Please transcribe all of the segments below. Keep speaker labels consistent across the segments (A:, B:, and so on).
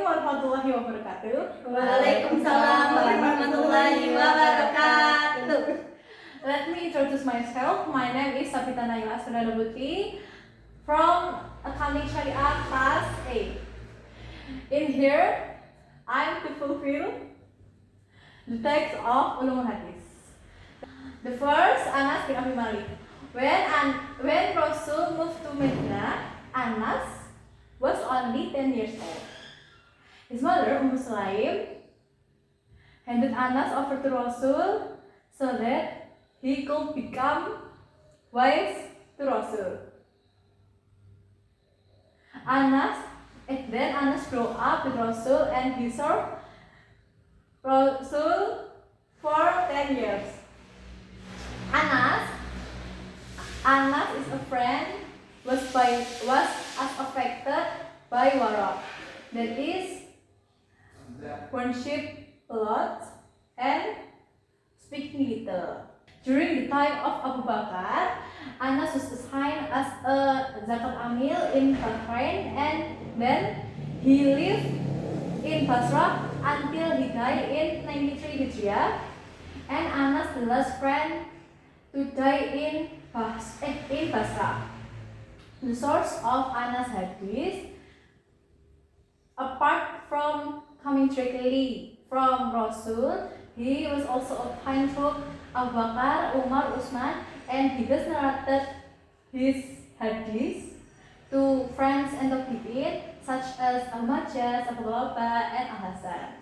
A: warahmatullahi wabarakatuh.
B: Waalaikumsalam warahmatullahi wabarakatuh.
A: Let me introduce myself. My name is Sapita Naila Sudanabuti from Accounting Syariah Class A. In here, I am to fulfill the text of Ulumul Hadis. The first, Anas bin Abi Malik. When Rasul moved to Medina, Anas was only 10 years old. His mother, Sulaim, handed Anas over to Rasul so that he could become wise to Rasul. Then Anas grew up with Rasul and he served Rasul for 10 years. Anas is a friend was as affected by wara, that is worship a lot and speaking little. During the time of Abu Bakar, Anas was assigned as a zakat amil in Bahrain, and then he lived in Basra until he died in 93 Hijriah. And Anas the last friend to die in Basra. The source of Anas' hadith, apart from coming directly from Rasul, he was also obtained from Abu Bakar, Umar, Utsman, and he has narrated his hadith to friends and tabi'in such as Al-Majaz, Abu Bakar, and Al-Hasan.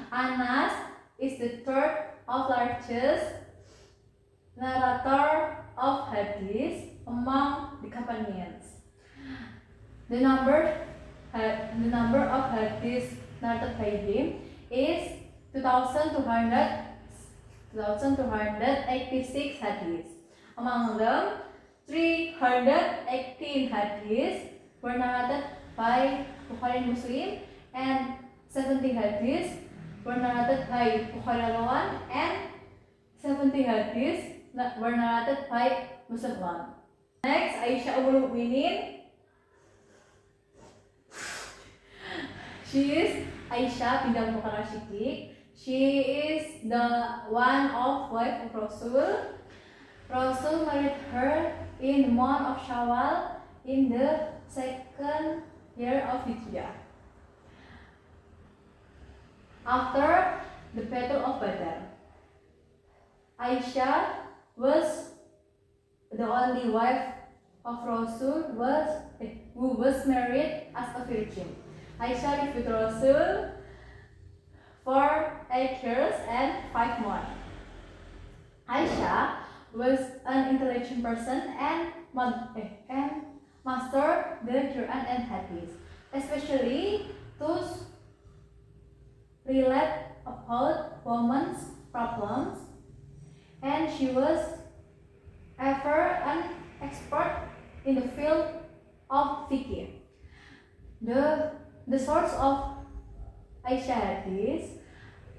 A: Anas is the third of largest narrator of hadith among the companions. The number of hadith narrated by him is 2,286 hadith. Among them, 318 hadith were narrated by Bukhari and Muslim, and 70 hadith were narrated by Bukhari alone, and 70 hadith were narrated by Muslim alone. Next, Aisyah Ummul Mukminin. She is Aisyah binti Abu Bakar As-Siddiq. She is the one of wife of Rasul. Rasul married her in the month of Shawwal in the second year of Hijrah, after the Battle of Badr. Aisyah was the only wife of Rasul who was married as a virgin. Aisyah lived with Rasul for 8 years and 5 months. Aisyah was an intelligent person and mastered the Quran and Hadith, especially those relate about women's problems, and she was ever an expert in the field of fiqh. The source of Aisyah hadith,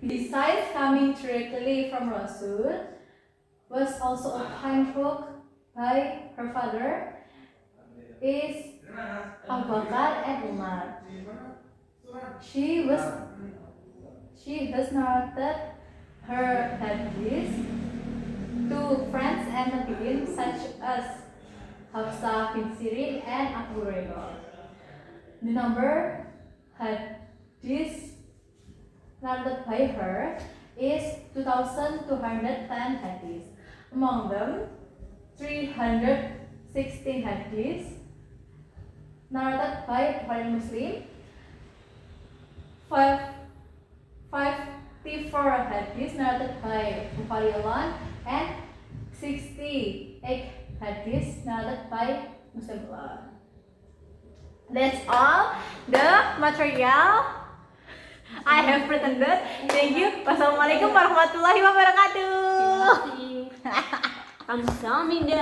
A: besides coming directly from Rasul, was also obtained by her father, is Abu Bakar and Umar. She has narrated her hadith to friends and tabi'in such as Hafsah bin Sirin and Abu Hurairah. The number hadith narrated by her is 2,210 hadith. Among them, 316 hadith narrated by Bukhari and Muslim, 54 hadith narrated by Bukhari alone, and 68 hadith narrated by Muslim alone. That's all the material I have pretended. Thank you. Wassalamualaikum warahmatullahi wabarakatuh.
B: Kamsahamnida.